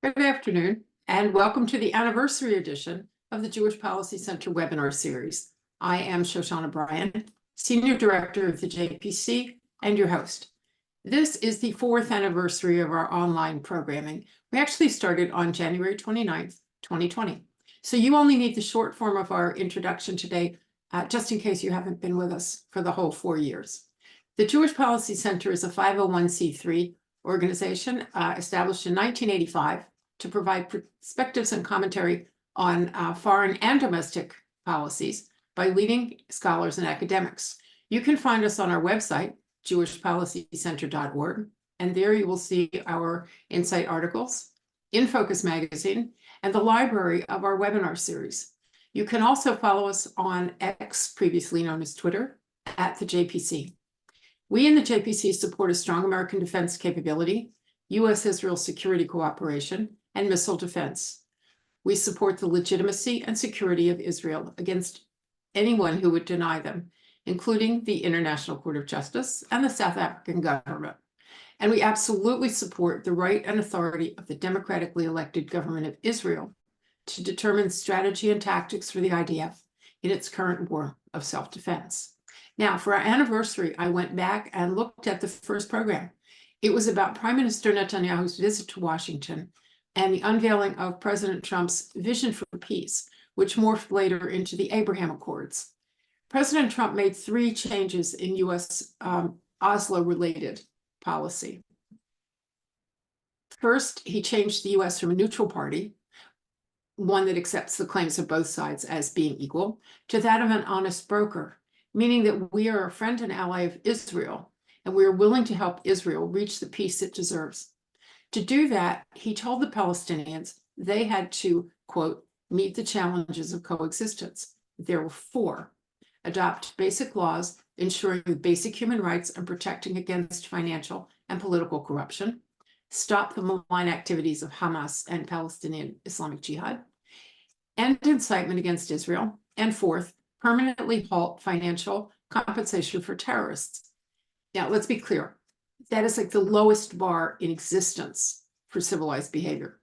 Good afternoon, and welcome to the anniversary edition of the Jewish Policy Center webinar series. I am Shoshana Bryan, Senior Director of the JPC and your host. This is the 4th anniversary of our online programming. We actually started on January 29th, 2020. So you only need the short form of our introduction today, just in case you haven't been with us for the whole 4 years. The Jewish Policy Center is a 501c3 organization established in 1985 to provide perspectives and commentary on foreign and domestic policies by leading scholars and academics. You can find us on our website, jewishpolicycenter.org, and there you will see our Insight articles, In Focus magazine, and the library of our webinar series. You can also follow us on X, previously known as Twitter, at the JPC. We in the JPC support a strong American defense capability, U.S.-Israel security cooperation, and missile defense. We support the legitimacy and security of Israel against anyone who would deny them, including the International Court of Justice and the South African government. And we absolutely support the right and authority of the democratically elected government of Israel to determine strategy and tactics for the IDF in its current war of self-defense. Now, for our anniversary, I went back and looked at the first program. It was about Prime Minister Netanyahu's visit to Washington and the unveiling of President Trump's vision for peace, which morphed later into the Abraham Accords. President Trump made 3 changes in U.S. Oslo-related policy. First, he changed the U.S. from a neutral party, one that accepts the claims of both sides as being equal, to that of an honest broker, meaning that we are a friend and ally of Israel, and we are willing to help Israel reach the peace it deserves. To do that, he told the Palestinians they had to, quote, meet the challenges of coexistence. There were 4. Adopt basic laws ensuring basic human rights and protecting against financial and political corruption, stop the malign activities of Hamas and Palestinian Islamic Jihad, end incitement against Israel, and 4th, permanently halt financial compensation for terrorists. Now, let's be clear. That is like the lowest bar in existence for civilized behavior.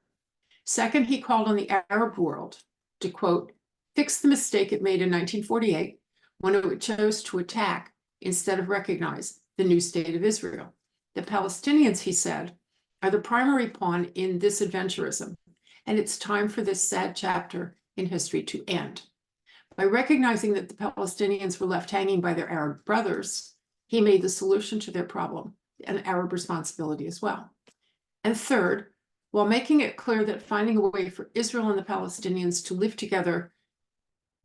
Second, he called on the Arab world to, quote, fix the mistake it made in 1948 when it chose to attack instead of recognize the new state of Israel. The Palestinians, he said, are the primary pawn in this adventurism, and it's time for this sad chapter in history to end. By recognizing that the Palestinians were left hanging by their Arab brothers, he made the solution to their problem an Arab responsibility as well. And third, while making it clear that finding a way for Israel and the Palestinians to live together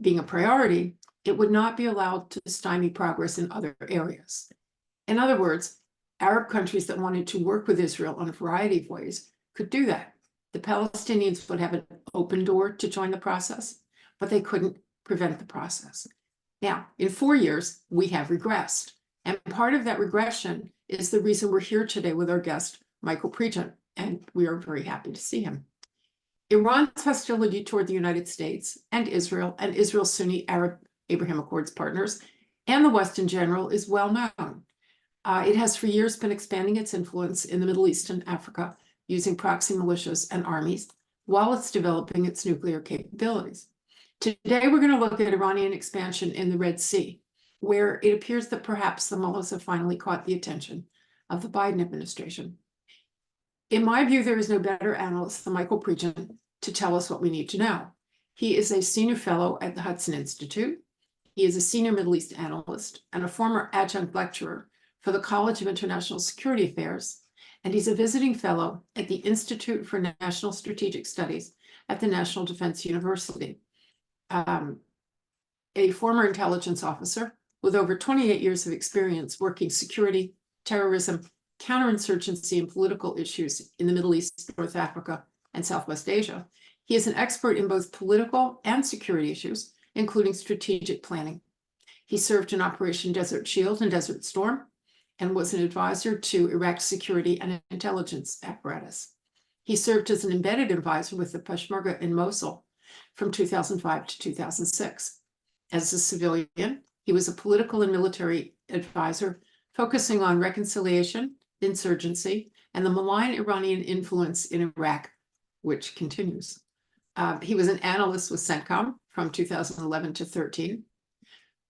being a priority, it would not be allowed to stymie progress in other areas. In other words, Arab countries that wanted to work with Israel in a variety of ways could do that. The Palestinians would have an open door to join the process, but they couldn't prevent the process. Now, in 4 years, we have regressed. And part of that regression is the reason we're here today with our guest, Michael Pregent, and we are very happy to see him. Iran's hostility toward the United States and Israel's Sunni Arab Abraham Accords partners, and the West in general is well known. It has for years been expanding its influence in the Middle East and Africa using proxy militias and armies while it's developing its nuclear capabilities. Today, we're going to look at Iranian expansion in the Red Sea, where it appears that perhaps the mullahs have finally caught the attention of the Biden administration. In my view, there is no better analyst than Michael Pregent to tell us what we need to know. He is a senior fellow at the Hudson Institute. He is a senior Middle East analyst and a former adjunct lecturer for the College of International Security Affairs, and he's a visiting fellow at the Institute for National Strategic Studies at the National Defense University. A former intelligence officer with over 28 years of experience working security, terrorism, counterinsurgency, and political issues in the Middle East, North Africa, and Southwest Asia. He is an expert in both political and security issues, including strategic planning. He served in Operation Desert Shield and Desert Storm, and was an advisor to Iraq's security and intelligence apparatus. He served as an embedded advisor with the Peshmerga in Mosul from 2005 to 2006. As a civilian, he was a political and military advisor focusing on reconciliation, insurgency, and the malign Iranian influence in Iraq which continues. He was an analyst with CENTCOM from 2011 to 13.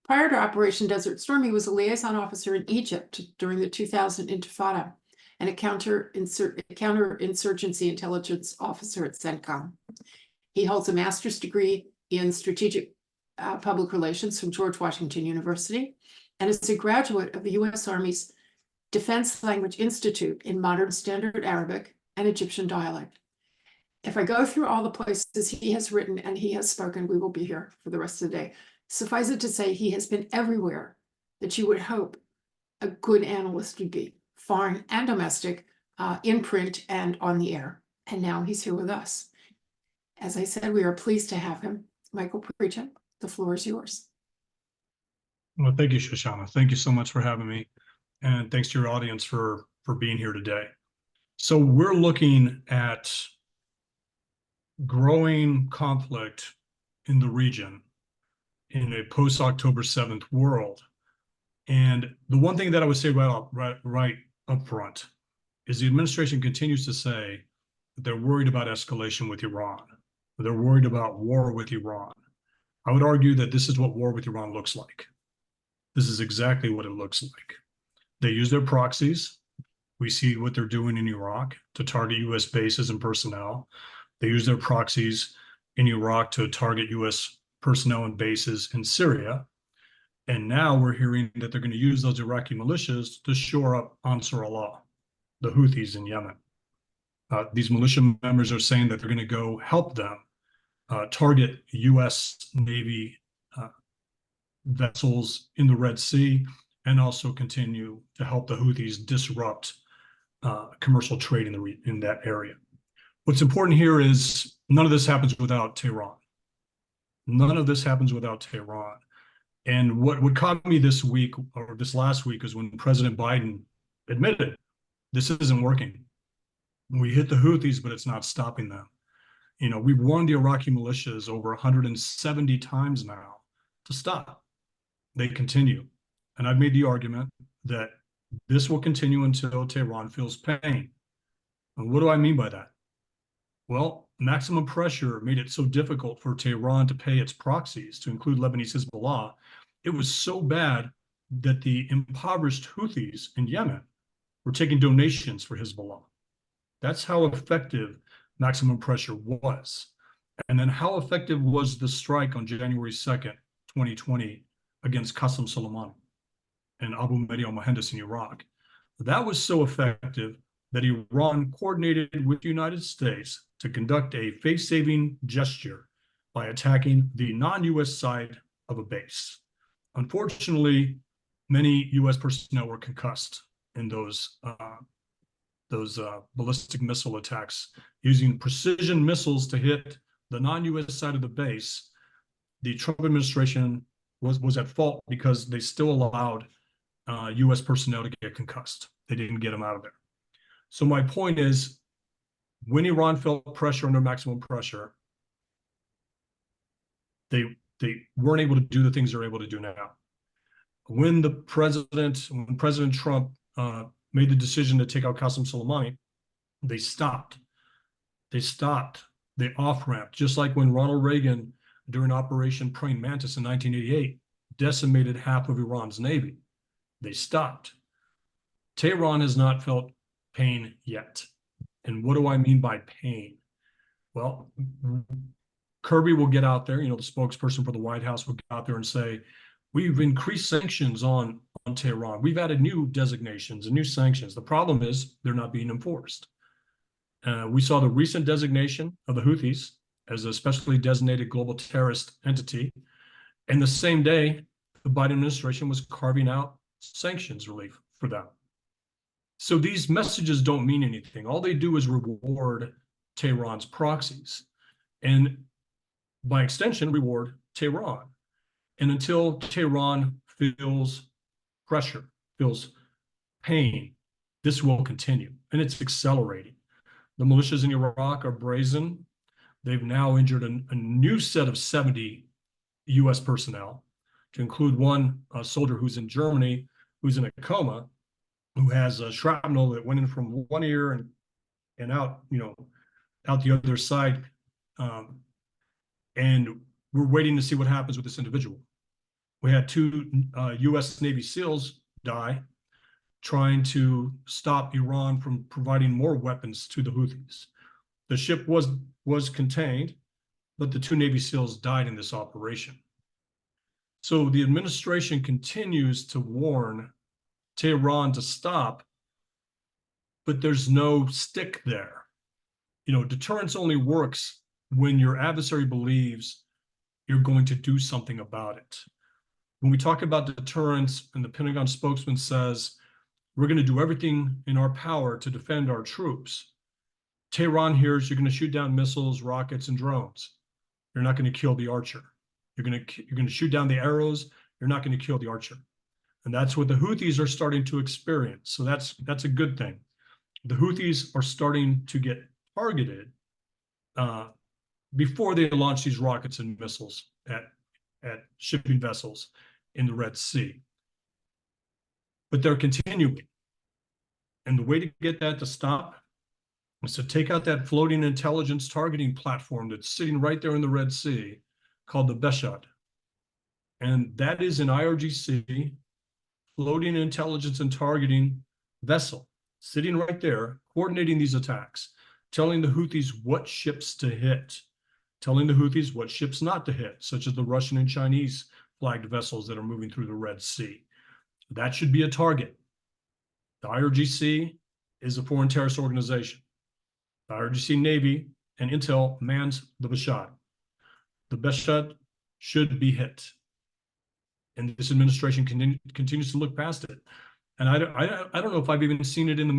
Prior to Operation Desert Storm, he was a liaison officer in Egypt during the 2000 Intifada and a counterinsurgency intelligence officer at CENTCOM. He holds a master's degree in strategic public relations from George Washington University and is a graduate of the U.S. Army's Defense Language Institute in Modern Standard Arabic and Egyptian dialect. If I go through all the places he has written and he has spoken, we will be here for the rest of the day. Suffice it to say, he has been everywhere that you would hope a good analyst would be, foreign and domestic, in print and on the air. And now he's here with us. As I said, we are pleased to have him. Michael Pregent, the floor is yours. Well, thank you, Shoshana. Thank you so much for having me. And thanks to your audience for being here today. So we're looking at growing conflict in the region in a post-October 7th world. And the one thing that I would say right up front is the administration continues to say that they're worried about escalation with Iran. They're worried about war with Iran. I would argue that this is what war with Iran looks like. This is exactly what it looks like. They use their proxies. We see what they're doing in Iraq to target U.S. bases and personnel. They use their proxies in Iraq to target U.S. personnel and bases in Syria. And now we're hearing that they're going to use those Iraqi militias to shore up Ansar Allah, the Houthis in Yemen. These militia members are saying that they're going to go help them target U.S. Navy vessels in the Red Sea and also continue to help the Houthis disrupt commercial trade in that area. What's important here is none of this happens without Tehran. None of this happens without Tehran. And what caught me this week or this last week is when President Biden admitted this isn't working. We hit the Houthis, but it's not stopping them. You know, we've warned the Iraqi militias over 170 times now to stop. They continue. And I've made the argument that this will continue until Tehran feels pain. And what do I mean by that? Well, maximum pressure made it so difficult for Tehran to pay its proxies, to include Lebanese Hezbollah. It was so bad that the impoverished Houthis in Yemen were taking donations for Hezbollah. That's how effective maximum pressure was. And then how effective was the strike on January 2nd, 2020 against Qasem Soleimani and Abu Mahdi al-Mohandes in Iraq? That was so effective that Iran coordinated with the United States to conduct a face-saving gesture by attacking the non-U.S. side of a base. Unfortunately, many U.S. personnel were concussed in those ballistic missile attacks using precision missiles to hit the non-U.S. side of the base. The Trump administration was at fault because they still allowed U.S. personnel to get concussed. They didn't get them out of there. So my point is, when Iran felt pressure under maximum pressure, they weren't able to do the things they're able to do now. When President Trump made the decision to take out Qasem Soleimani, they stopped. They off-ramped, just like when Ronald Reagan, during Operation Praying Mantis in 1988, decimated half of Iran's navy. They stopped. Tehran has not felt pain yet. And what do I mean by pain? Well, Kirby will get out there, you know, the spokesperson for the White House will get out there and say, we've increased sanctions on Tehran. We've added new designations and new sanctions. The problem is they're not being enforced. We saw the recent designation of the Houthis as a specially designated global terrorist entity. And the same day, the Biden administration was carving out sanctions relief for them. So these messages don't mean anything. All they do is reward Tehran's proxies and by extension, reward Tehran. And until Tehran feels pressure, feels pain, this will continue, and it's accelerating. The militias in Iraq are brazen. They've now injured a new set of 70 U.S. personnel, to include one soldier who's in Germany, who's in a coma, who has a shrapnel that went in from one ear and out, you know, out the other side, and we're waiting to see what happens with this individual. We had two U.S. Navy SEALs die trying to stop Iran from providing more weapons to the Houthis. The ship was contained, but the two Navy SEALs died in this operation. So the administration continues to warn Tehran to stop, but there's no stick there. You know, deterrence only works when your adversary believes you're going to do something about it. When we talk about deterrence, and the Pentagon spokesman says, we're going to do everything in our power to defend our troops, Tehran hears you're going to shoot down missiles, rockets, and drones. You're not going to kill the archer. You're going to shoot down the arrows. You're not going to kill the archer. And that's what the Houthis are starting to experience. So that's a good thing. The Houthis are starting to get targeted before they launch these rockets and missiles at shipping vessels in the Red Sea. But they're continuing. And the way to get that to stop is to take out that floating intelligence targeting platform that's sitting right there in the Red Sea called the Beshad. And that is an IRGC floating intelligence and targeting vessel sitting right there, coordinating these attacks, telling the Houthis what ships to hit, telling the Houthis what ships not to hit, such as the Russian and Chinese flagged vessels that are moving through the Red Sea. That should be a target. The IRGC is a foreign terrorist organization. The IRGC Navy and Intel mans the Beshad. The Beshad should be hit. And this administration continues to look past it. And I don't know if I've even seen it in the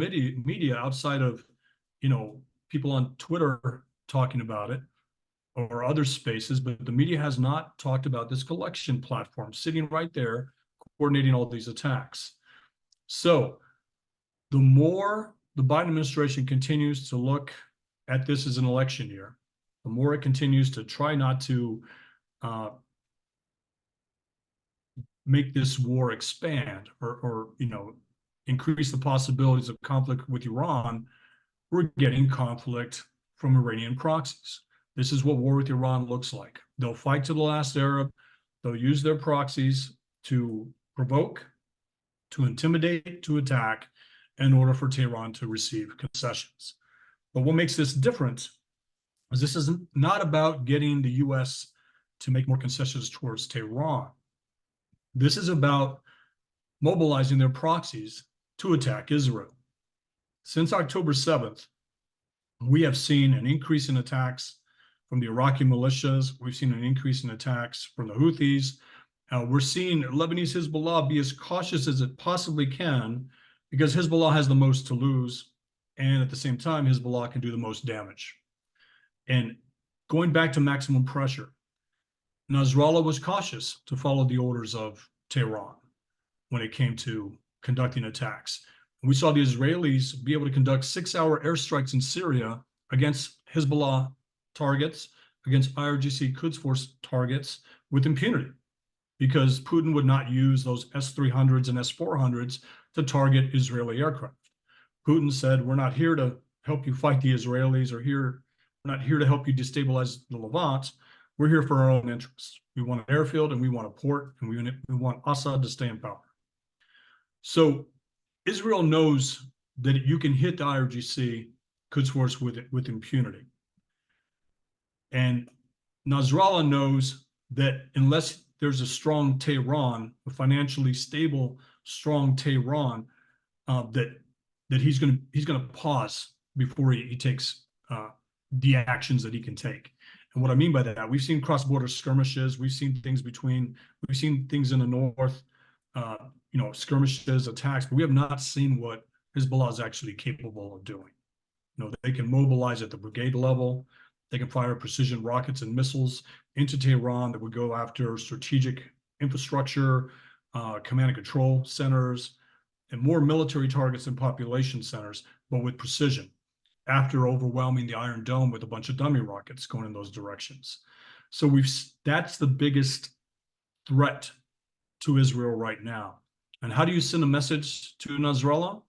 media outside of, you know, people on Twitter talking about it or other spaces, but the media has not talked about this collection platform sitting right there, coordinating all these attacks. So the more the Biden administration continues to look at this as an election year, the more it continues to try not to make this war expand or you know, increase the possibilities of conflict with Iran, we're getting conflict from Iranian proxies. This is what war with Iran looks like. They'll fight to the last Arab. They'll use their proxies to provoke, to intimidate, to attack in order for Tehran to receive concessions. But what makes this different is this is not about getting the U.S. to make more concessions towards Tehran. This is about mobilizing their proxies to attack Israel. Since October 7th, we have seen an increase in attacks from the Iraqi militias. We've seen an increase in attacks from the Houthis. We're seeing Lebanese Hezbollah be as cautious as it possibly can because Hezbollah has the most to lose. And at the same time, Hezbollah can do the most damage. And going back to maximum pressure, Nasrallah was cautious to follow the orders of Tehran when it came to conducting attacks. We saw the Israelis be able to conduct 6-hour airstrikes in Syria against Hezbollah targets, against IRGC Quds Force targets with impunity, because Putin would not use those S-300s and S-400s to target Israeli aircraft. Putin said, we're not here to help you fight the Israelis, or we're not here to help you destabilize the Levant. We're here for our own interests. We want an airfield and we want a port, and we want Assad to stay in power. So Israel knows that you can hit the IRGC Quds Force with impunity. And Nasrallah knows that unless there's a strong Tehran, a financially stable, strong Tehran, that he's gonna pause before he takes the actions that he can take. And what I mean by that, we've seen cross-border skirmishes, we've seen things in the north, you know, skirmishes, attacks, but we have not seen what Hezbollah is actually capable of doing. You know, they can mobilize at the brigade level. They can fire precision rockets and missiles into Tehran that would go after strategic infrastructure, command and control centers, and more military targets and population centers, but with precision, after overwhelming the Iron Dome with a bunch of dummy rockets going in those directions. So that's the biggest threat to Israel right now. And how do you send a message to Nasrallah?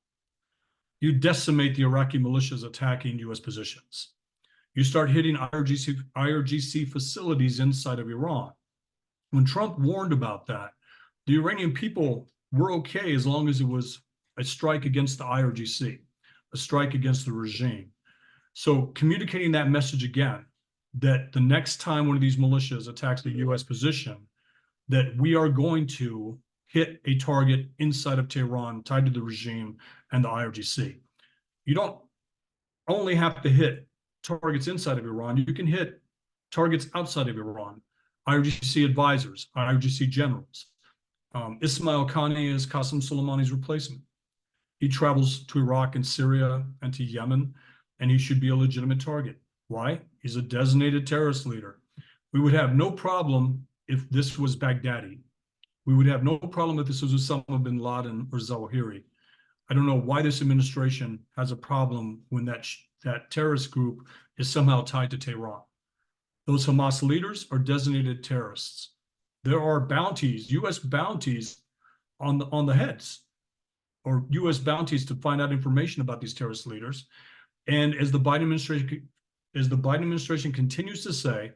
You decimate the Iraqi militias attacking U.S. positions. You start hitting IRGC facilities inside of Iran. When Trump warned about that, the Iranian people were okay as long as it was a strike against the IRGC, a strike against the regime. So communicating that message again, that the next time one of these militias attacks the US position, that we are going to hit a target inside of Tehran tied to the regime and the IRGC. You don't only have to hit targets inside of Iran, you can hit targets outside of Iran. IRGC advisors, IRGC generals. Ismail Khani is Qasem Soleimani's replacement. He travels to Iraq and Syria and to Yemen, and he should be a legitimate target. Why? He's a designated terrorist leader. We would have no problem if this was Baghdadi. We would have no problem if this was Osama bin Laden or Zawahiri. I don't know why this administration has a problem when that terrorist group is somehow tied to Tehran. Those Hamas leaders are designated terrorists. There are bounties, U.S. bounties on the heads, or U.S. bounties to find out information about these terrorist leaders. And as the Biden administration continues to say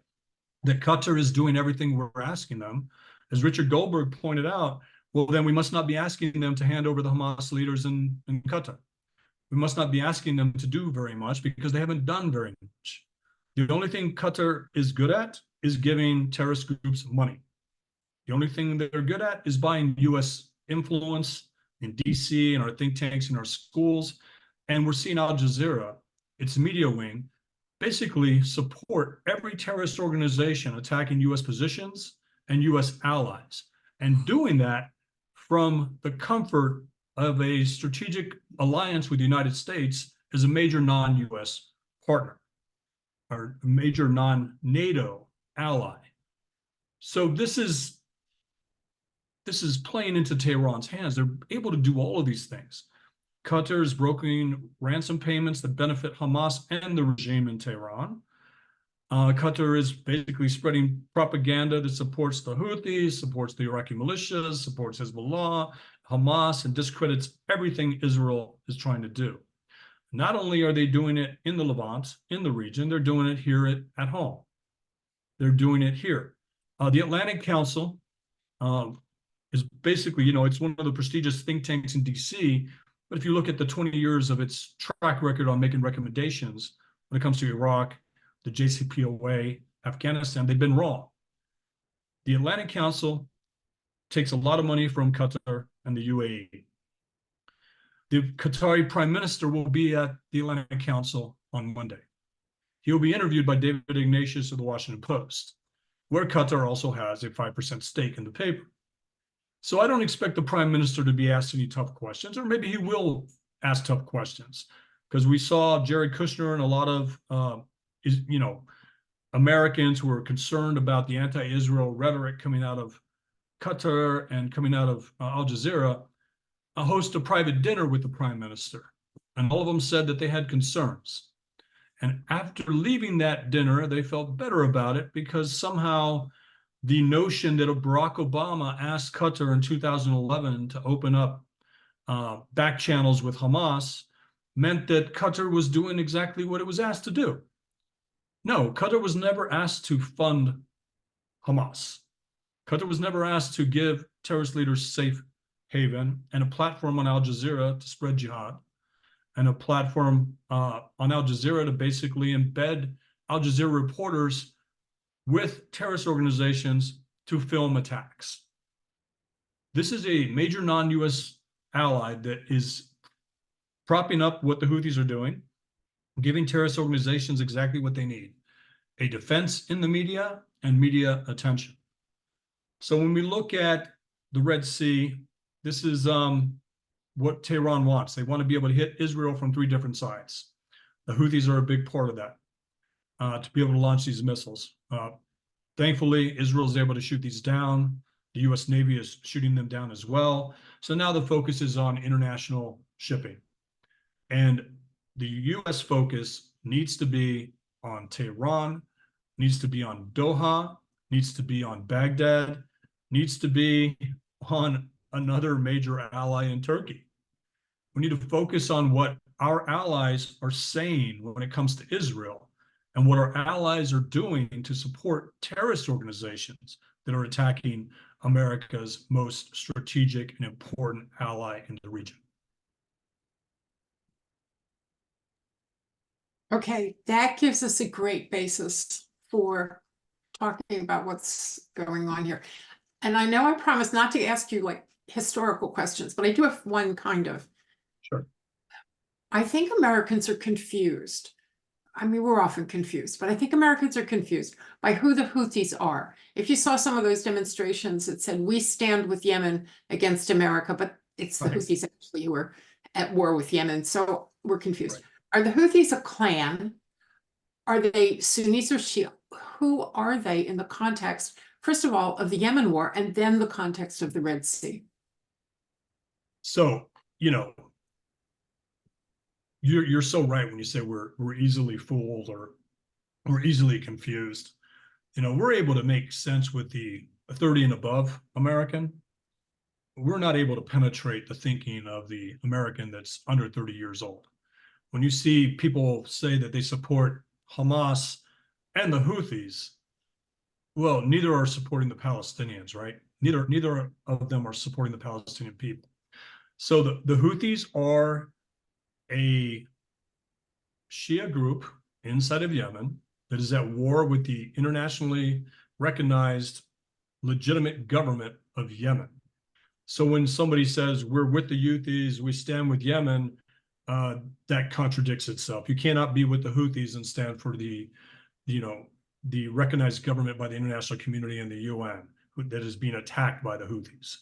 that Qatar is doing everything we're asking them, as Richard Goldberg pointed out, well, then we must not be asking them to hand over the Hamas leaders in Qatar. We must not be asking them to do very much because they haven't done very much. The only thing Qatar is good at is giving terrorist groups money. The only thing that they're good at is buying U.S. influence in D.C. and our think tanks in our schools. And we're seeing Al Jazeera, its media wing, basically support every terrorist organization attacking U.S. positions and U.S. allies, and doing that from the comfort of a strategic alliance with the United States as a major non-U.S. partner, or a major non-NATO ally. So this is playing into Tehran's hands. They're able to do all of these things. Qatar is brokering ransom payments that benefit Hamas and the regime in Tehran. Qatar is basically spreading propaganda that supports the Houthis, supports the Iraqi militias, supports Hezbollah, Hamas, and discredits everything Israel is trying to do. Not only are they doing it in the Levant, in the region, they're doing it here at home. They're doing it here. The Atlantic Council is basically, it's one of the prestigious think tanks in DC, but if you look at the 20 years of its track record on making recommendations when it comes to Iraq, the JCPOA, Afghanistan, they've been wrong. The Atlantic Council takes a lot of money from Qatar and the UAE. The Qatari Prime Minister will be at the Atlantic Council on Monday. He will be interviewed by David Ignatius of the Washington Post, where Qatar also has a 5% stake in the paper. So I don't expect the Prime Minister to be asked any tough questions, or maybe he will ask tough questions, because we saw Jared Kushner and a lot of Americans who are concerned about the anti-Israel rhetoric coming out of Qatar and coming out of Al Jazeera, host a private dinner with the Prime Minister. And all of them said that they had concerns. And after leaving that dinner, they felt better about it because somehow the notion that Barack Obama asked Qatar in 2011 to open up back channels with Hamas meant that Qatar was doing exactly what it was asked to do. No, Qatar was never asked to fund Hamas. Qatar was never asked to give terrorist leaders safe haven and a platform on Al Jazeera to spread jihad, and a platform on Al Jazeera to basically embed Al Jazeera reporters with terrorist organizations to film attacks. This is a major non-US ally that is propping up what the Houthis are doing, giving terrorist organizations exactly what they need: a defense in the media and media attention. So when we look at the Red Sea, this is what Tehran wants. They want to be able to hit Israel from 3 different sides. The Houthis are a big part of that, to be able to launch these missiles. Thankfully, Israel is able to shoot these down. The US Navy is shooting them down as well. So now the focus is on international shipping. And the US focus needs to be on Tehran, needs to be on Doha, needs to be on Baghdad, needs to be on another major ally in Turkey. We need to focus on what our allies are saying when it comes to Israel, and what our allies are doing to support terrorist organizations that are attacking America's most strategic and important ally in the region. Okay, that gives us a great basis for talking about what's going on here. And I know I promised not to ask you like historical questions, but I do have one kind of. Sure. I think Americans are confused. I mean, we're often confused, but I think Americans are confused by who the Houthis are. If you saw some of those demonstrations that said, we stand with Yemen against America, but it's the Right. Houthis actually who are at war with Yemen. So we're confused. Right. Are the Houthis a clan? Are they Sunnis or Shia? Who are they in the context, first of all, of the Yemen war, and then the context of the Red Sea? So, you're so right when you say we're easily fooled or we're easily confused. We're able to make sense with the 30 and above American. We're not able to penetrate the thinking of the American that's under 30 years old. When you see people say that they support Hamas and the Houthis, well, neither are supporting the Palestinians, right? Neither of them are supporting the Palestinian people. So the Houthis are a Shia group inside of Yemen that is at war with the internationally recognized legitimate government of Yemen. So when somebody says we're with the Houthis, we stand with Yemen, that contradicts itself. You cannot be with the Houthis and stand for the recognized government by the international community and the UN that is being attacked by the Houthis.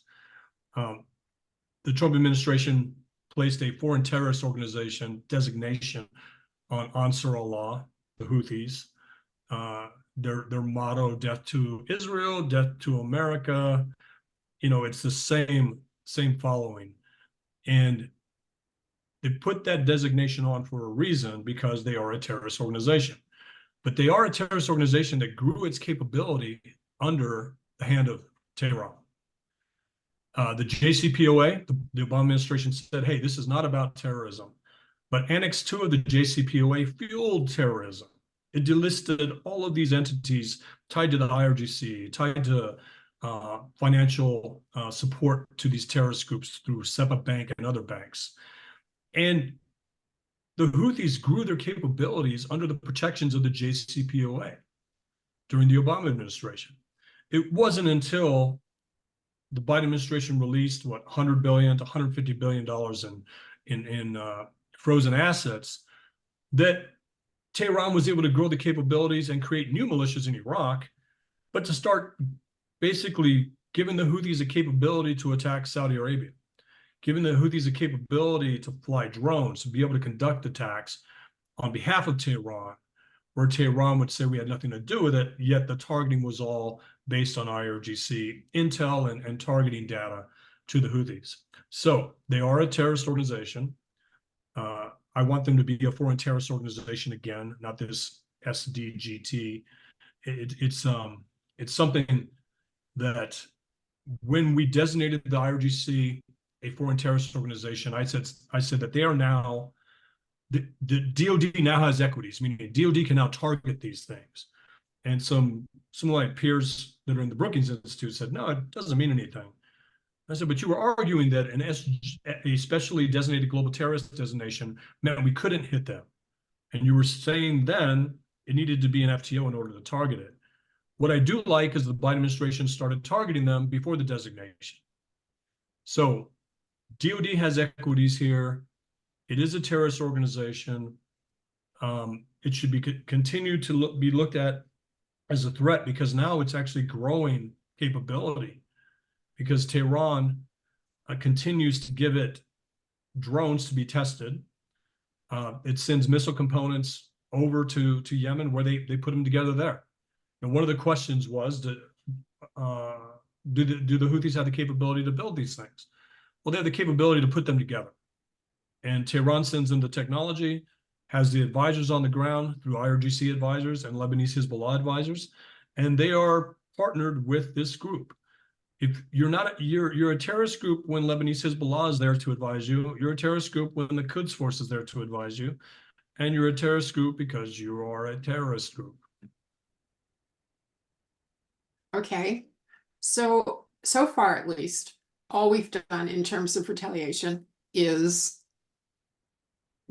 The Trump administration placed a foreign terrorist organization designation on Ansar Allah, the Houthis. Their motto, death to Israel, death to America. It's the same following. And they put that designation on for a reason, because they are a terrorist organization. But they are a terrorist organization that grew its capability under the hand of Tehran. The JCPOA, the Obama administration said, hey, this is not about terrorism. But Annex 2 of the JCPOA fueled terrorism. It delisted all of these entities tied to the IRGC, tied to financial support to these terrorist groups through SEPA Bank and other banks. And the Houthis grew their capabilities under the protections of the JCPOA during the Obama administration. It wasn't until the Biden administration released $100 billion to $150 billion in frozen assets that Tehran was able to grow the capabilities and create new militias in Iraq, but to start basically giving the Houthis a capability to attack Saudi Arabia, giving the Houthis a capability to fly drones, to be able to conduct attacks on behalf of Tehran, where Tehran would say we had nothing to do with it, yet the targeting was all based on IRGC intel and targeting data to the Houthis. So they are a terrorist organization. I want them to be a foreign terrorist organization again, not this SDGT. It's something that when we designated the IRGC a foreign terrorist organization, I said that they are now, the DoD now has equities, meaning DoD can now target these things. And some of my peers that are in the Brookings Institute said, no, it doesn't mean anything. I said, but you were arguing that a specially designated global terrorist designation meant we couldn't hit them. And you were saying then it needed to be an FTO in order to target it. What I do like is the Biden administration started targeting them before the designation. So DoD has equities here. It is a terrorist organization. It should be continued to be looked at as a threat, because now it's actually growing capability, because Tehran continues to give it drones to be tested. It sends missile components over to Yemen, where they put them together there. And one of the questions was, do the Houthis have the capability to build these things? Well, they have the capability to put them together. And Tehran sends them the technology, has the advisors on the ground through IRGC advisors and Lebanese Hezbollah advisors, and they are partnered with this group. If you're a terrorist group when Lebanese Hezbollah is there to advise you. You're a terrorist group when the Quds force is there to advise you. and you're a terrorist group because you are a terrorist group. Okay. So far at least, all we've done in terms of retaliation is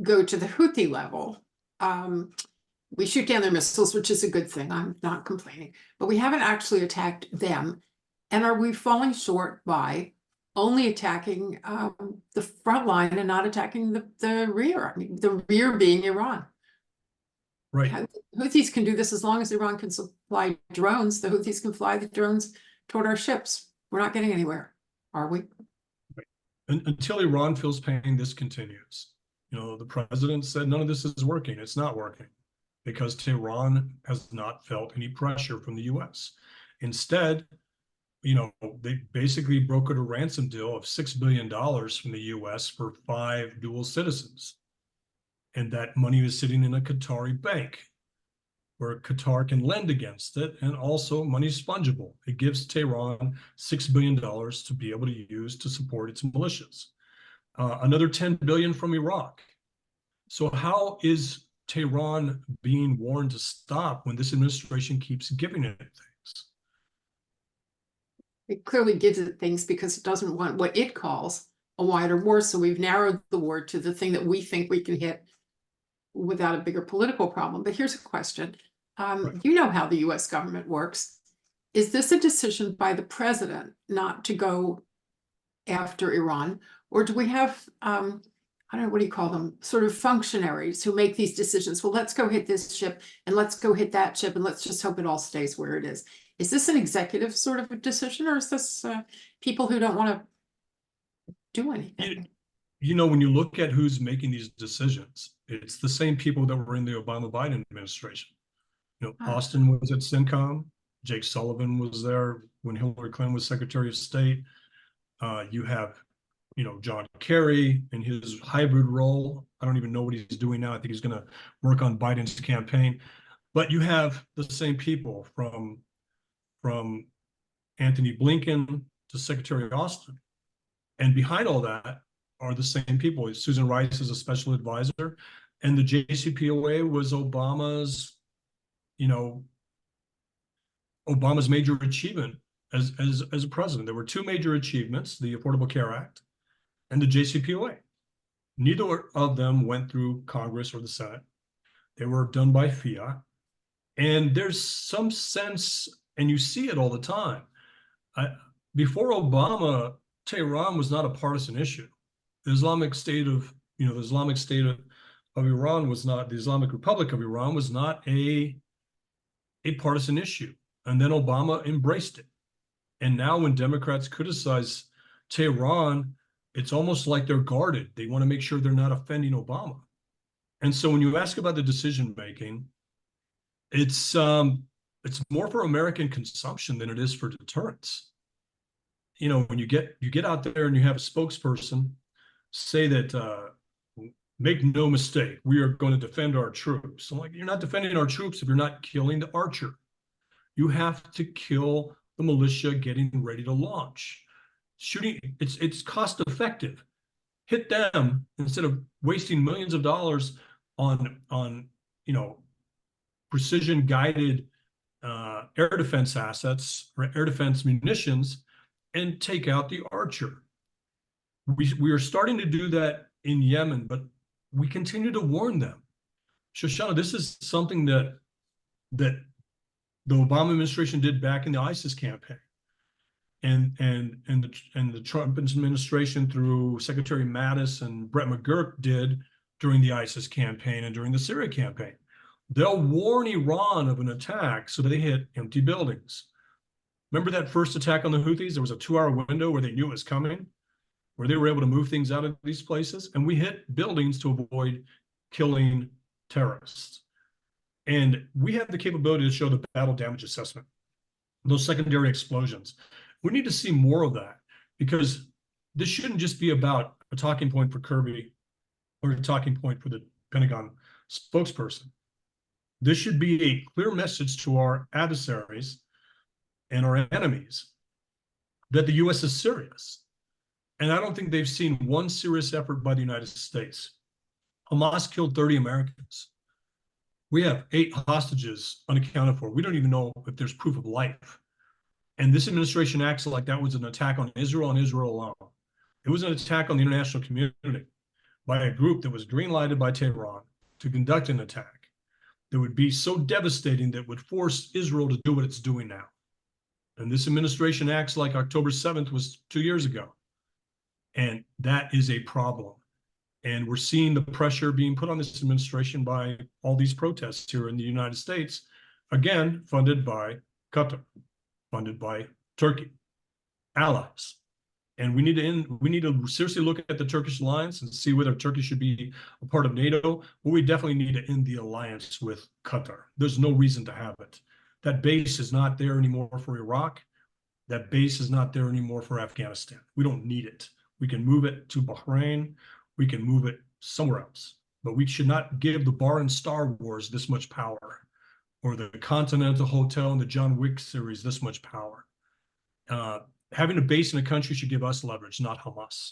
go to the Houthi level. We shoot down their missiles, which is a good thing. I'm not complaining, but we haven't actually attacked them. And are we falling short by only attacking the front line and not attacking the rear? I mean, the rear being Iran. Right. Houthis can do this as long as Iran can supply drones. The Houthis can fly the drones toward our ships. We're not getting anywhere, are we? Right. Until Iran feels pain, this continues. The president said none of this is working. It's not working because Tehran has not felt any pressure from the U.S. Instead, they basically brokered a ransom deal of $6 billion from the U.S. for 5 dual citizens. And that money is sitting in a Qatari bank where Qatar can lend against it. And also money is fungible. It gives Tehran $6 billion to be able to use to support its militias. Another $10 billion from Iraq. So how is Tehran being warned to stop when this administration keeps giving it things? It clearly gives it things because it doesn't want what it calls a wider war. So we've narrowed the war to the thing that we think we can hit without a bigger political problem. But here's a question. Right. You know how the US government works. Is this a decision by the president not to go after Iran? Or do we have, I don't know, what do you call them? Sort of functionaries who make these decisions. Well, let's go hit this ship and let's go hit that ship and let's just hope it all stays where it is. Is this an executive sort of a decision, or is this people who don't want to do anything? When you look at who's making these decisions, it's the same people that were in the Obama-Biden administration. Austin was at CENTCOM. Jake Sullivan was there when Hillary Clinton was Secretary of State. You have, John Kerry in his hybrid role. I don't even know what he's doing now. I think he's going to work on Biden's campaign. But you have the same people from Anthony Blinken to Secretary Austin. And behind all that are the same people. Susan Rice is a special advisor, and the JCPOA was Obama's major achievement as a president. There were 2 major achievements: the Affordable Care Act and the JCPOA. Neither of them went through Congress or the Senate. They were done by fiat. And there's some sense, and you see it all the time. Before Obama, Tehran was not a partisan issue. The Islamic State of Iran was not, the Islamic Republic of Iran was not a partisan issue. And then Obama embraced it. And now when Democrats criticize Tehran, it's almost like they're guarded. They want to make sure they're not offending Obama. And so when you ask about the decision making, it's more for American consumption than it is for deterrence. When you get out there and you have a spokesperson say that, make no mistake, we are going to defend our troops. I'm like, you're not defending our troops if you're not killing the archer. You have to kill the militia getting ready to launch. Shooting, it's cost effective. Hit them instead of wasting millions of dollars on precision guided air defense assets or air defense munitions, and take out the archer. We are starting to do that in Yemen, but we continue to warn them. Shoshana, this is something that the Obama administration did back in the ISIS campaign, and the Trump administration through Secretary Mattis and Brett McGurk did during the ISIS campaign and during the Syria campaign. They'll warn Iran of an attack so that they hit empty buildings. Remember that first attack on the Houthis? There was a 2-hour window where they knew it was coming, where they were able to move things out of these places, and we hit buildings to avoid killing terrorists. And we have the capability to show the battle damage assessment, those secondary explosions. We need to see more of that, because this shouldn't just be about a talking point for Kirby or a talking point for the Pentagon spokesperson. This should be a clear message to our adversaries and our enemies that the U.S. is serious. And I don't think they've seen one serious effort by the United States Hamas killed 30 Americans. We have 8 hostages unaccounted for. We don't even know if there's proof of life. And this administration acts like that was an attack on Israel and Israel alone. It was an attack on the international community by a group that was green-lighted by Tehran to conduct an attack that would be so devastating that would force Israel to do what it's doing now. And this administration acts like October 7th was 2 years ago. And that is a problem. And we're seeing the pressure being put on this administration by all these protests here in the United States, again, funded by Qatar, funded by Turkey, allies. And we need to seriously look at the Turkish alliance and see whether Turkey should be a part of NATO. But we definitely need to end the alliance with Qatar. There's no reason to have it. That base is not there anymore for Iraq. That base is not there anymore for Afghanistan. We don't need it. We can move it to Bahrain. We can move it somewhere else. But we should not give the bar in Star Wars this much power, or the Continental Hotel and the John Wick series this much power. Having a base in a country should give us leverage, not Hamas.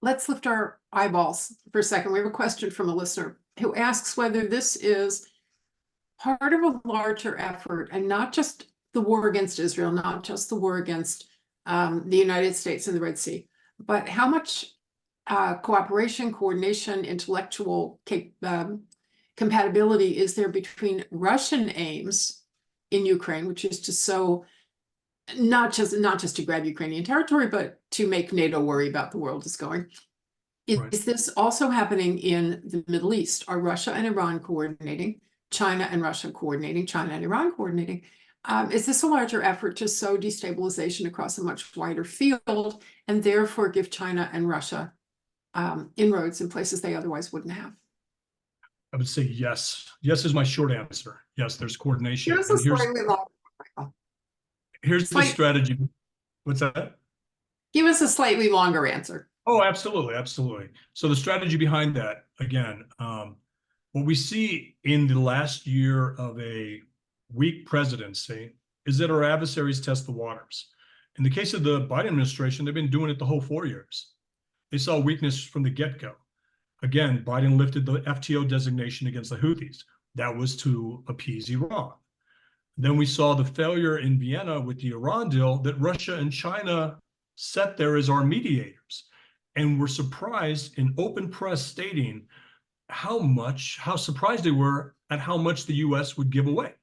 Let's lift our eyeballs for a second. We have a question from a listener who asks whether this is part of a larger effort, and not just the war against Israel, not just the war against the United States and the Red Sea, but how much cooperation, coordination, intellectual compatibility is there between Russian aims in Ukraine, which is to sow, not just to grab Ukrainian territory, but to make NATO worry about the world is going. Is this also happening in the Middle East? Are Russia and Iran coordinating? China and Russia coordinating? China and Iran coordinating? Is this a larger effort to sow destabilization across a much wider field, and therefore give China and Russia inroads in places they otherwise wouldn't have? I would say yes. Yes is my short answer. Yes, there's coordination. Here's a slightly long. Here's the strategy. What's that? Give us a slightly longer answer. Oh, absolutely, absolutely. So the strategy behind that, again, what we see in the last year of a weak presidency is that our adversaries test the waters. In the case of the Biden administration, they've been doing it the whole 4 years. They saw weakness from the get-go. Again, Biden lifted the FTO designation against the Houthis. That was to appease Iran. Then we saw the failure in Vienna with the Iran deal that Russia and China set there as our mediators. And were surprised in open press stating how surprised they were at how much the US would give away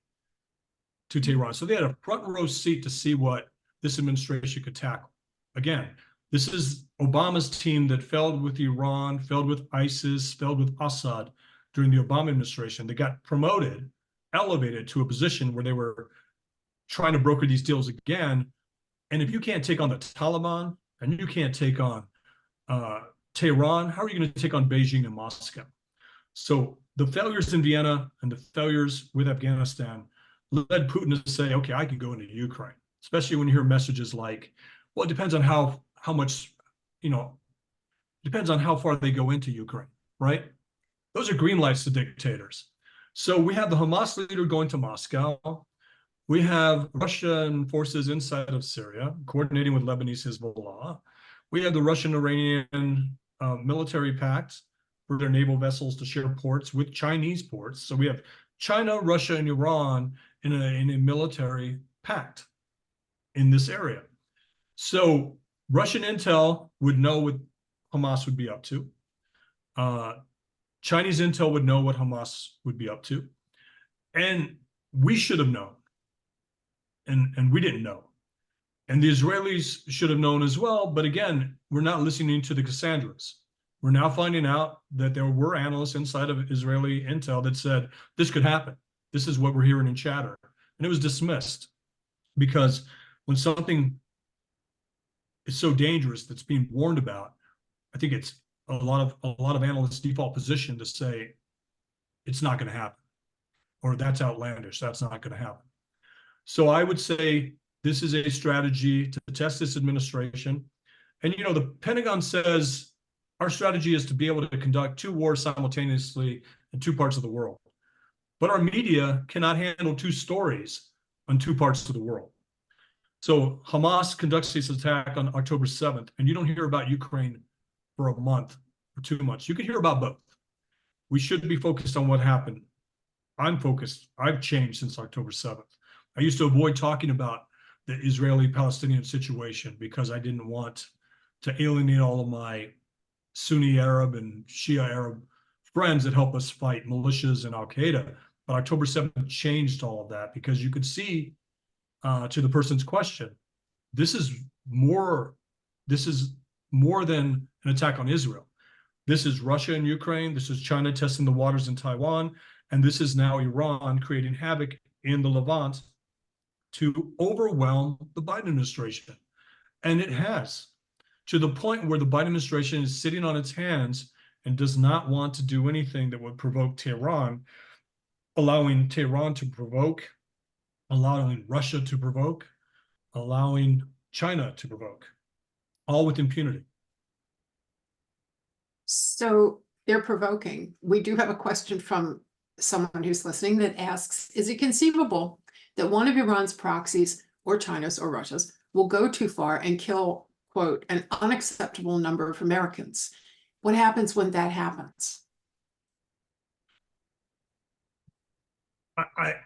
to Tehran. So they had a front row seat to see what this administration could tackle. Again, this is Obama's team that failed with Iran, failed with ISIS, failed with Assad during the Obama administration. They got promoted, elevated to a position where they were trying to broker these deals again. And if you can't take on the Taliban and you can't take on Tehran, how are you going to take on Beijing and Moscow? So the failures in Vienna and the failures with Afghanistan led Putin to say, okay, I can go into Ukraine, especially when you hear messages like, well, it depends on how much, depends on how far they go into Ukraine, right? Those are green lights to dictators. So we have the Hamas leader going to Moscow. We have Russian forces inside of Syria coordinating with Lebanese Hezbollah. We have the Russian-Iranian military pact for their naval vessels to share ports with Chinese ports. So we have China, Russia, and Iran in a military pact in this area. So Russian intel would know what Hamas would be up to. Chinese intel would know what Hamas would be up to. And we should have known. And we didn't know. And the Israelis should have known as well. But again, we're not listening to the Cassandras. We're now finding out that there were analysts inside of Israeli intel that said, this could happen. This is what we're hearing in chatter. And it was dismissed because when something is so dangerous that's being warned about, I think it's a lot of analysts' default position to say it's not going to happen, or that's outlandish, that's not going to happen. So I would say this is a strategy to test this administration. And, the Pentagon says our strategy is to be able to conduct 2 wars simultaneously in 2 parts of the world. But our media cannot handle 2 stories on 2 parts of the world. So Hamas conducts this attack on October 7th, and you don't hear about Ukraine for a month or 2 months. You can hear about both. We should be focused on what happened. I'm focused. I've changed since October 7th. I used to avoid talking about the Israeli-Palestinian situation because I didn't want to alienate all of my Sunni Arab and Shia Arab friends that help us fight militias and Al-Qaeda. But October 7th changed all of that because you could see, to the person's question, this is more than an attack on Israel. This is Russia and Ukraine. This is China testing the waters in Taiwan. And this is now Iran creating havoc in the Levant to overwhelm the Biden administration. And it has, to the point where the Biden administration is sitting on its hands and does not want to do anything that would provoke Tehran, allowing Tehran to provoke, allowing Russia to provoke, allowing China to provoke, all with impunity. So they're provoking. We do have a question from someone who's listening that asks, is it conceivable that one of Iran's proxies, or China's or Russia's, will go too far and kill, quote, an unacceptable number of Americans? What happens when that happens?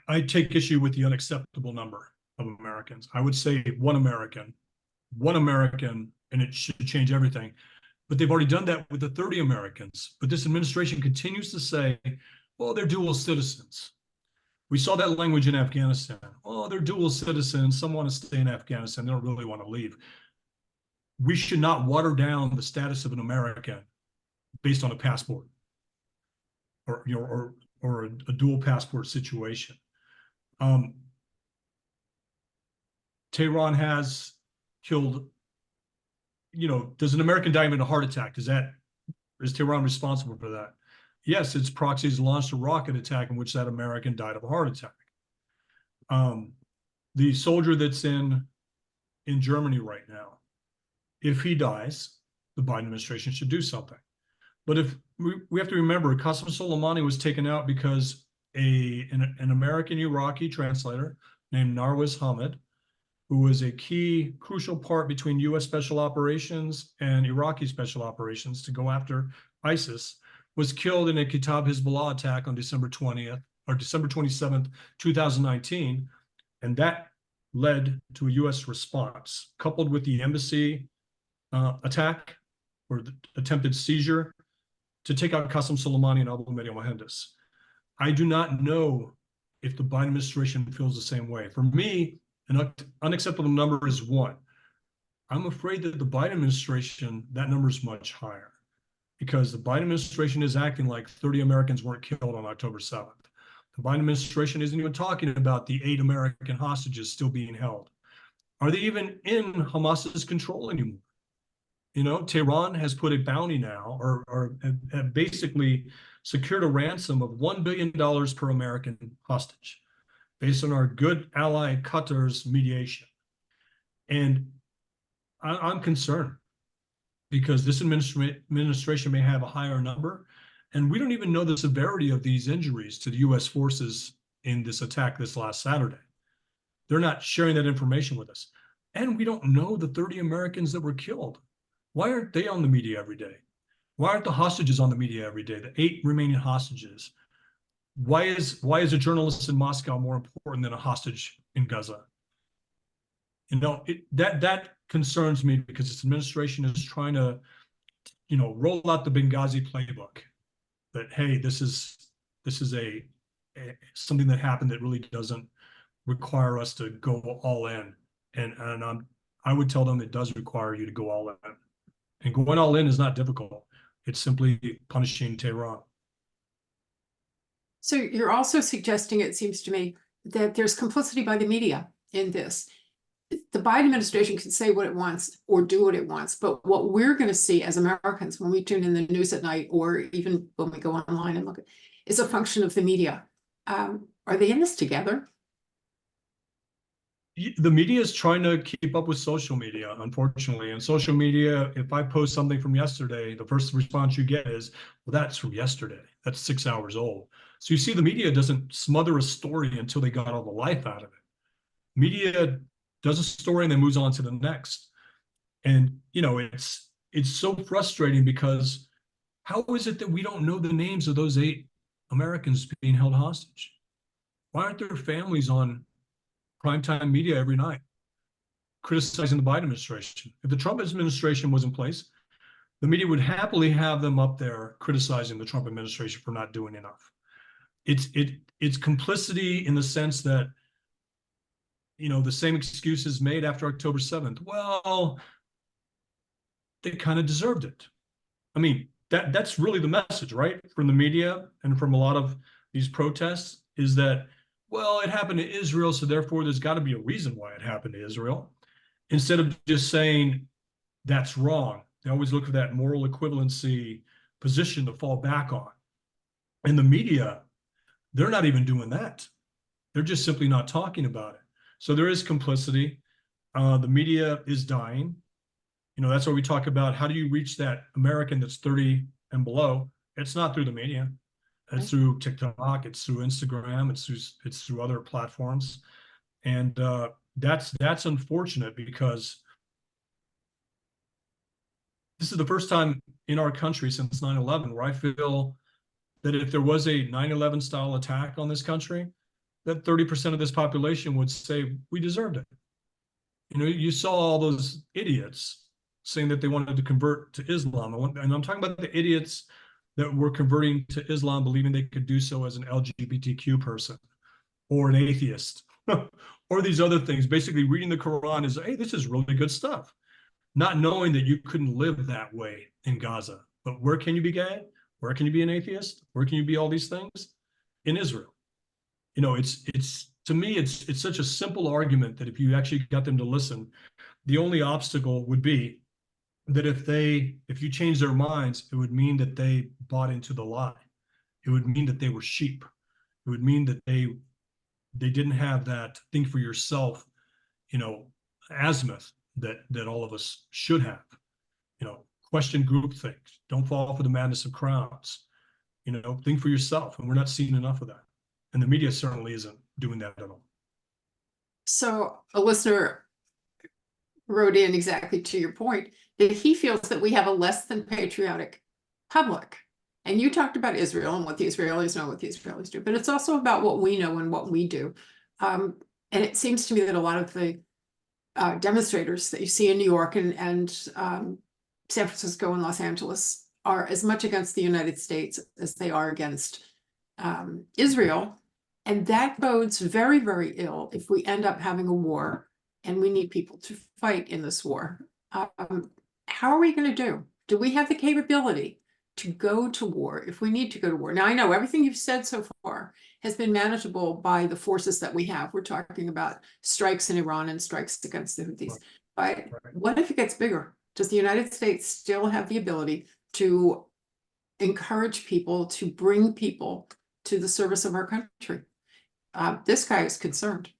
I take issue with the unacceptable number of Americans. I would say one American, and it should change everything. But they've already done that with the 30 Americans. But this administration continues to say, well, they're dual citizens. We saw that language in Afghanistan. Oh, they're dual citizens. Some want to stay in Afghanistan. They don't really want to leave. We should not water down the status of an American based on a passport or a dual passport situation. Tehran has killed, does an American die in a heart attack? Is Tehran responsible for that? Yes, its proxies launched a rocket attack in which that American died of a heart attack. The soldier that's in Germany right now, if he dies, the Biden administration should do something. But if we have to remember, Qasem Soleimani was taken out because an American Iraqi translator named Narwaz Hamid, who was a key, crucial part between U.S. special operations and Iraqi special operations to go after ISIS, was killed in a Kitab Hezbollah attack on December 20th or December 27th, 2019. And that led to a U.S. response, coupled with the embassy attack or the attempted seizure to take out Qasem Soleimani and Abu Mahdi al-Mohandes. I do not know if the Biden administration feels the same way. For me, an unacceptable number is one. I'm afraid that the Biden administration, that number is much higher because the Biden administration is acting like 30 Americans weren't killed on October 7th. The Biden administration isn't even talking about the 8 American hostages still being held. Are they even in Hamas's control anymore? Tehran has put a bounty now, or have basically secured a ransom of $1 billion per American hostage, based on our good ally Qatar's mediation. And I'm concerned because this administration may have a higher number, and we don't even know the severity of these injuries to the U.S. forces in this attack this last Saturday. They're not sharing that information with us. And we don't know the 30 Americans that were killed. Why aren't they on the media every day? Why aren't the hostages on the media every day, the 8 remaining hostages? Why is a journalist in Moscow more important than a hostage in Gaza? That concerns me because this administration is trying to, roll out the Benghazi playbook. That hey, this is something that happened that really doesn't require us to go all in, and I would tell them it does require you to go all in, and going all in is not difficult. It's simply punishing Tehran. So you're also suggesting, it seems to me, that there's complicity by the media in this. The Biden administration can say what it wants or do what it wants, but what we're going to see as Americans when we tune in the news at night, or even when we go online and look at, is a function of the media. Are they in this together? The media is trying to keep up with social media, unfortunately. And social media, if I post something from yesterday, the first response you get is, well, that's from yesterday. That's 6 hours old. So you see, the media doesn't smother a story until they got all the life out of it. Media does a story and then moves on to the next. And, it's it's so frustrating because how is it that we don't know the names of those 8 Americans being held hostage? Why aren't their families on primetime media every night criticizing the Biden administration? If the Trump administration was in place, the media would happily have them up there criticizing the Trump administration for not doing enough. It's complicity in the sense that, you know, the same excuses made after October 7th. Well, they kind of deserved it. I mean, that's really the message, right? From the media and from a lot of these protests is that, well, it happened to Israel, so therefore there's got to be a reason why it happened to Israel. Instead of just saying that's wrong, they always look for that moral equivalency position to fall back on. And the media, they're not even doing that. They're just simply not talking about it. So there is complicity. The media is dying. You know, that's why we talk about how do you reach that American that's 30 and below. It's not through the media. It's through TikTok. It's through Instagram. It's through other platforms. And that's unfortunate because this is the first time in our country since 9/11 where I feel that if there was a 9/11 style attack on this country, that 30% of this population would say we deserved it. You know, you saw all those idiots saying that they wanted to convert to Islam. And I'm talking about the idiots that were converting to Islam, believing they could do so as an LGBTQ person or an atheist or these other things. Basically reading the Quran is, hey, this is really good stuff. Not knowing that you couldn't live that way in Gaza. But where can you be gay? Where can you be an atheist? Where can you be all these things? In Israel. You know, it's to me, it's such a simple argument that if you actually got them to listen, the only obstacle would be that if you change their minds, it would mean that they bought into the lie. It would mean that they were sheep. It would mean that they didn't have that think for yourself, you know, azimuth that all of us should have. You know, question groupthink. Don't fall for the madness of crowds. You know, think for yourself. And we're not seeing enough of that. And the media certainly isn't doing that at all. So a listener wrote in exactly to your point that he feels that we have a less than patriotic public. And you talked about Israel and what the Israelis know, what the Israelis do, but it's also about what we know and what we do. And it seems to me that a lot of the demonstrators that you see in New York and San Francisco and Los Angeles are as much against the United States as they are against Israel. And that bodes very, very ill if we end up having a war and we need people to fight in this war. How are we going to do? Do we have the capability to go to war if we need to go to war? Now, I know everything you've said so far has been manageable by the forces that we have. We're talking about strikes in Iran and strikes against the Houthis. But what if it gets bigger? Does the United States still have the ability to encourage people, to bring people to the service of our country? This guy is concerned.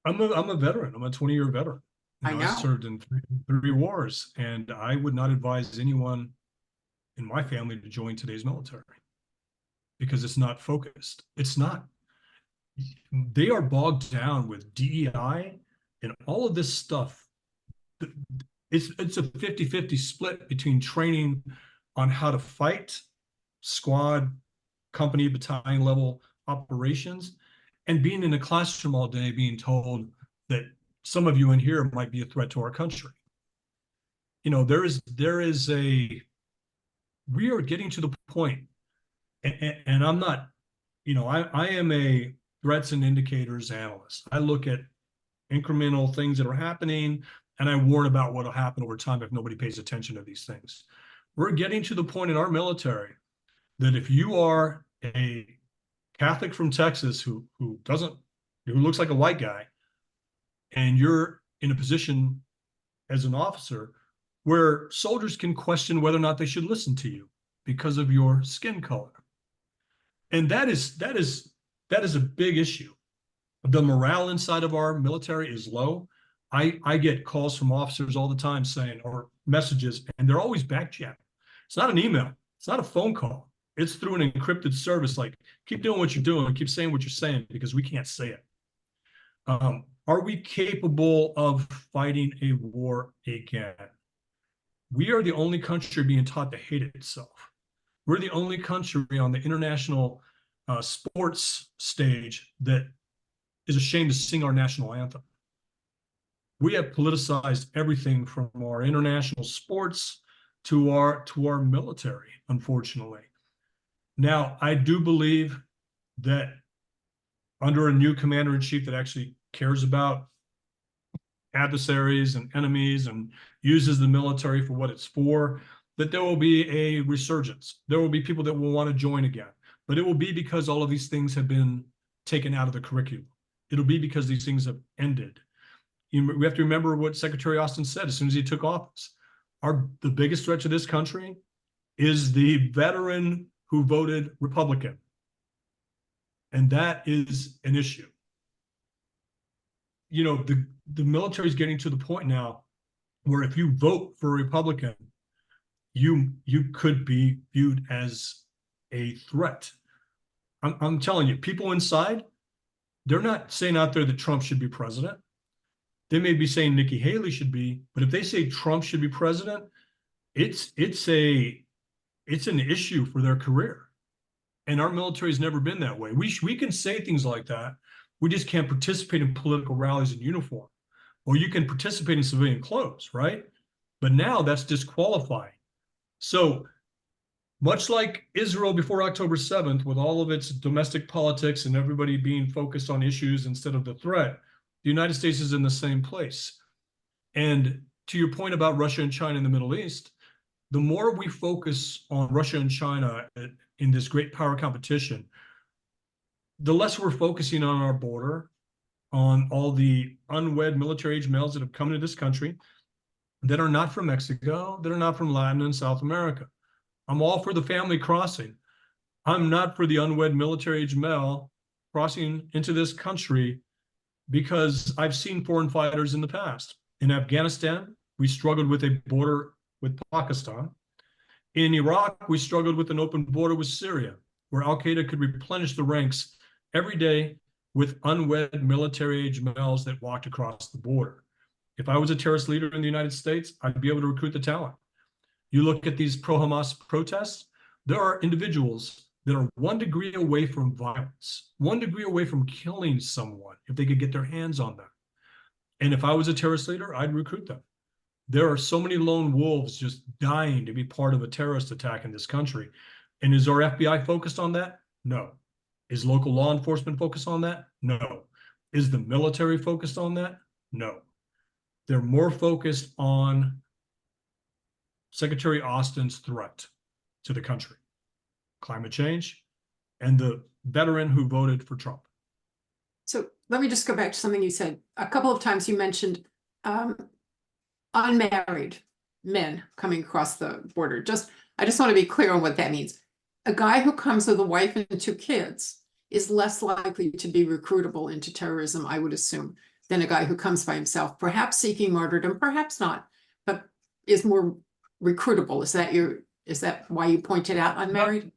I'm a veteran. I'm a 20-year veteran. You know, I served in three wars, and I would not advise anyone in my family to join today's military because it's not focused. It's not. They are bogged down with DEI and all of this stuff. It's a 50-50 split between training on how to fight, squad, company, battalion level operations, and being in a classroom all day being told that some of you in here might be a threat to our country. You know, we are getting to the point, and I'm not, you know, I am a threats and indicators analyst. I look at incremental things that are happening, and I warn about what will happen over time if nobody pays attention to these things. We're getting to the point in our military that if you are a Catholic from Texas who looks like a white guy, and you're in a position as an officer where soldiers can question whether or not they should listen to you because of your skin color. And that is a big issue. The morale inside of our military is low. I get calls from officers all the time saying, or messages, and they're always back chatting. It's not an email. It's not a phone call. It's through an encrypted service. Like, keep doing what you're doing. Keep saying what you're saying because we can't say it. Are we capable of fighting a war again? we are the only country being taught to hate itself. We're the only country on the international sports stage that is ashamed to sing our national anthem. We have politicized everything from our international sports to our military, unfortunately. Now, I do believe that under a new commander-in-chief that actually cares about adversaries and enemies and uses the military for what it's for, that there will be a resurgence. There will be people that will want to join again, but it will be because all of these things have been taken out of the curriculum. It'll be because these things have ended. We have to remember what Secretary Austin said as soon as he took office. The biggest threat to this country is the veteran who voted Republican. And that is an issue. You know, the military is getting to the point now where if you vote for a Republican, you could be viewed as a threat. I'm telling you, people inside, they're not saying out there that Trump should be president. They may be saying Nikki Haley should be, but if they say Trump should be president, it's an issue for their career. And our military has never been that way. We can say things like that. We just can't participate in political rallies in uniform. Or you can participate in civilian clothes, right? But now that's disqualifying. So much like Israel before October 7th, with all of its domestic politics and everybody being focused on issues instead of the threat, the United States is in the same place. And to your point about Russia and China in the Middle East, the more we focus on Russia and China in this great power competition, the less we're focusing on our border, on all the unwed military-age males that have come into this country that are not from Mexico, that are not from Latin and South America. I'm all for the family crossing. I'm not for the unwed military-age male crossing into this country because I've seen foreign fighters in the past. In Afghanistan, we struggled with a border with Pakistan. In Iraq, we struggled with an open border with Syria, where Al-Qaeda could replenish the ranks every day with unwed military-age males that walked across the border. If I was a terrorist leader in the United States, I'd be able to recruit the talent. You look at these pro-Hamas protests, there are individuals that are 1 degree away from violence, 1 degree away from killing someone if they could get their hands on them. And if I was a terrorist leader, I'd recruit them. There are so many lone wolves just dying to be part of a terrorist attack in this country. And is our FBI focused on that? No. Is local law enforcement focused on that? No. Is the military focused on that? No. They're more focused on Secretary Austin's threat to the country, climate change, and the veteran who voted for Trump. So let me just go back to something you said. A couple of times you mentioned unmarried men coming across the border. I just want to be clear on what that means. A guy who comes with a wife and 2 kids is less likely to be recruitable into terrorism, I would assume, than a guy who comes by himself, perhaps seeking martyrdom, perhaps not, but is more recruitable. Is that why you pointed out unmarried?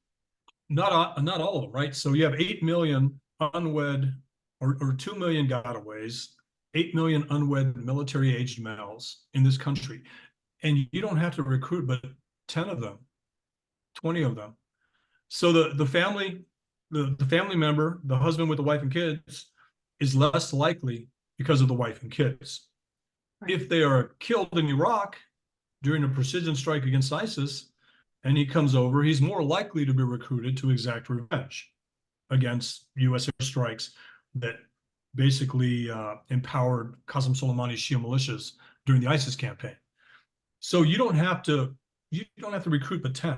Not all of them, right? So you have 8 million unwed or 2 million gotaways, 8 million unwed military-aged males in this country. And you don't have to recruit but 10 of them, 20 of them. So the family member, the husband with the wife and kids, is less likely because of the wife and kids. Right. If they are killed in Iraq during a precision strike against ISIS, and he comes over, he's more likely to be recruited to exact revenge against U.S. airstrikes that basically empowered Qasem Soleimani's Shia militias during the ISIS campaign. So you don't have to recruit but 10,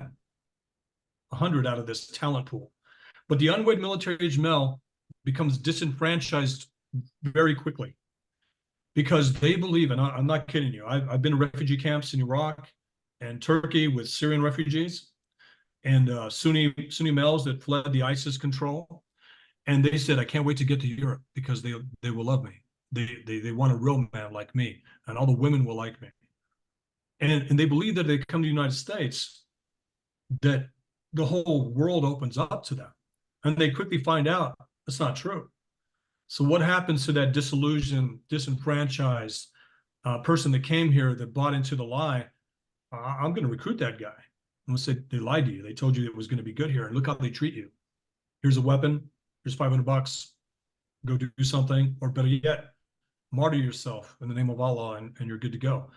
100 out of this talent pool. But the unwed military-age male becomes disenfranchised very quickly because they believe, and I'm not kidding you, I've been to refugee camps in Iraq and Turkey with Syrian refugees and Sunni males that fled the ISIS control. And they said, I can't wait to get to Europe because they will love me. They want a real man like me, and all the women will like me. And they believe that they come to the United States, that the whole world opens up to them. And they quickly find out that's not true. So what happens to that disillusioned, disenfranchised person that came here that bought into the lie? I'm going to recruit that guy. I'm going to say they lied to you. They told you it was going to be good here, and look how they treat you. Here's a weapon. Here's $500. Go do something, or better yet, martyr yourself in the name of Allah, and you're good to go.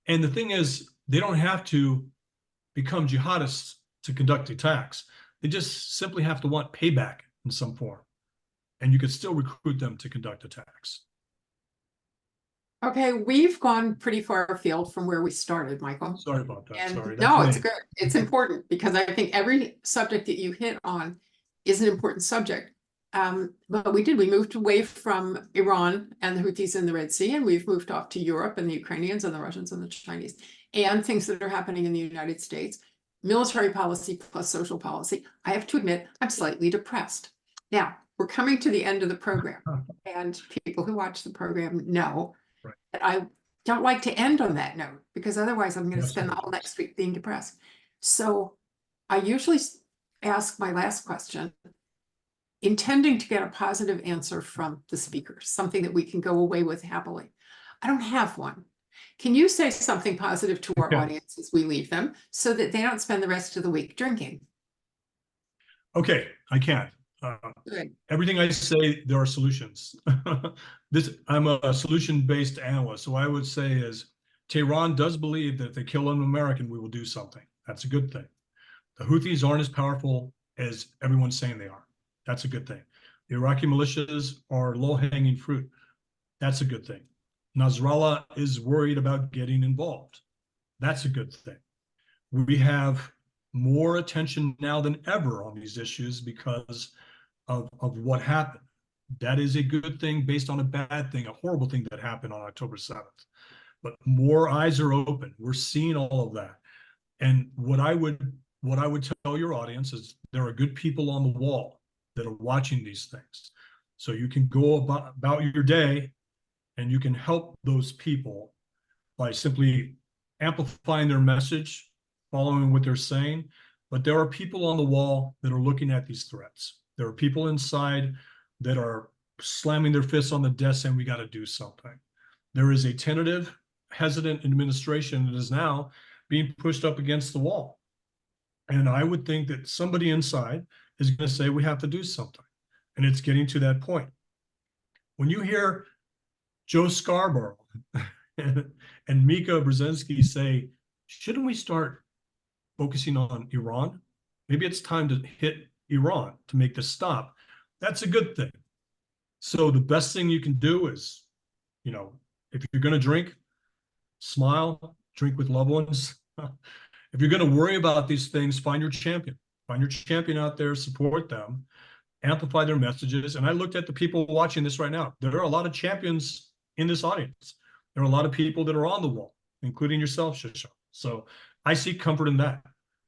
And the thing is, they don't have to become jihadists to conduct attacks. They just simply have to want payback in some form. And you could still recruit them to conduct attacks. Okay, we've gone pretty far afield from where we started, Michael. Sorry about that. And Sorry. no, That's it's me. good. It's important because I think every subject that you hit on is an important subject. But we moved away from Iran and the Houthis in the Red Sea, and we've moved off to Europe and the Ukrainians and the Russians and the Chinese, and things that are happening in the United States, military policy plus social policy. I have to admit, I'm slightly depressed. Now, we're coming to the end of the program, and people who watch the program know Right. that I don't like to end on that note, because otherwise I'm going to spend the whole Absolutely. next week being depressed. So I usually ask my last question, intending to get a positive answer from the speaker, something that we can go away with happily. I don't have one. Can you say something positive to our audience as we leave them so that they don't spend the rest of the week drinking? Okay, I can. Good. Everything I say, there are solutions. I'm a solution-based analyst. So I would say is Tehran does believe that if they kill an American, we will do something. That's a good thing. The Houthis aren't as powerful as everyone's saying they are. That's a good thing. The Iraqi militias are low-hanging fruit. That's a good thing. Nasrallah is worried about getting involved. That's a good thing. We have more attention now than ever on these issues because of what happened. That is a good thing based on a bad thing, a horrible thing that happened on October 7th. But more eyes are open. We're seeing all of that. And what I would tell your audience is there are good people on the wall that are watching these things. So you can go about your day and you can help those people by simply amplifying their message, following what they're saying. But there are people on the wall that are looking at these threats. There are people inside that are slamming their fists on the desk saying we got to do something. There is a tentative, hesitant administration that is now being pushed up against the wall. And I would think that somebody inside is going to say we have to do something. And it's getting to that point. When you hear Joe Scarborough and Mika Brzezinski say, shouldn't we start focusing on Iran? Maybe it's time to hit Iran to make this stop. That's a good thing. So the best thing you can do is, if you're going to drink, smile, drink with loved ones. If you're going to worry about these things, find your champion. Find your champion out there, support them, amplify their messages. And I looked at the people watching this right now. There are a lot of champions in this audience. There are a lot of people that are on the wall, including yourself, Shisha. So I see comfort in that.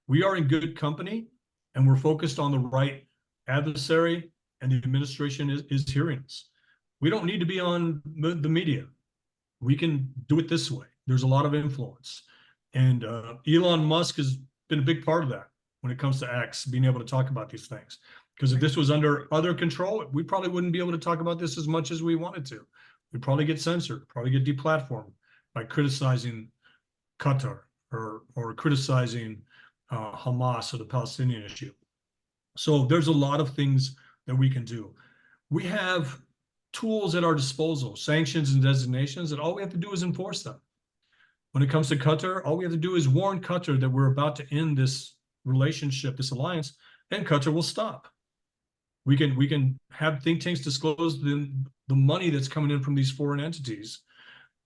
We are in good company, and we're focused on the right adversary, and the administration is hearing us. We don't need to be on the media. We can do it this way. There's a lot of influence. And Elon Musk has been a big part of that when it comes to X, being able to talk about these things. Because if this was under other control, we probably wouldn't be able to talk about this as much as we wanted to. We'd probably get censored, probably get deplatformed by criticizing Qatar or criticizing Hamas or the Palestinian issue. So there's a lot of things that we can do. We have tools at our disposal, sanctions and designations, that all we have to do is enforce them. When it comes to Qatar, all we have to do is warn Qatar that we're about to end this relationship, this alliance, and Qatar will stop. We can have think tanks disclose the money that's coming in from these foreign entities,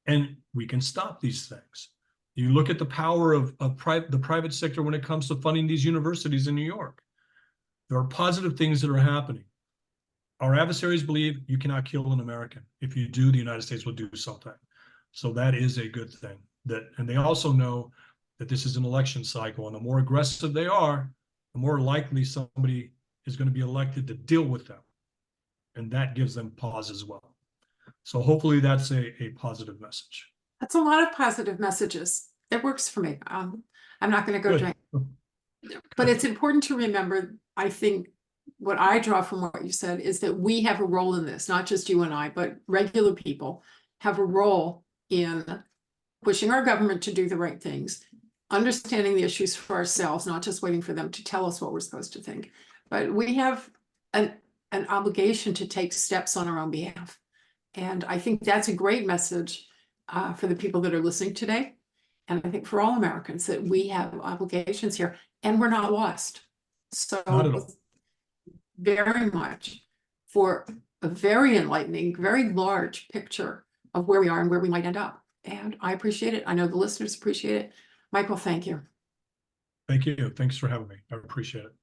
and we can stop these things. You look at the power of the private sector when it comes to funding these universities in New York. There are positive things that are happening. Our adversaries believe you cannot kill an American. If you do, the United States will do something. So that is a good thing. And they also know that this is an election cycle, and the more aggressive they are, the more likely somebody is going to be elected to deal with them. And that gives them pause as well. So hopefully that's a positive message. That's a lot of positive messages. It works for me. I'm not going to go drink. But it's important to remember, I think, what I draw from what you said is that we have a role in this, not just you and I, but regular people have a role in pushing our government to do the right things, understanding the issues for ourselves, not just waiting for them to tell us what we're supposed to think. But we have an obligation to take steps on our own behalf. And I think that's a great message for the people that are listening today. And I think for all Americans that we have obligations here and we're not lost. So Not at all. very much for a very enlightening, very large picture of where we are and where we might end up. And I appreciate it. I know the listeners appreciate it. Michael, thank you. Thank you. Thanks for having me. I appreciate it.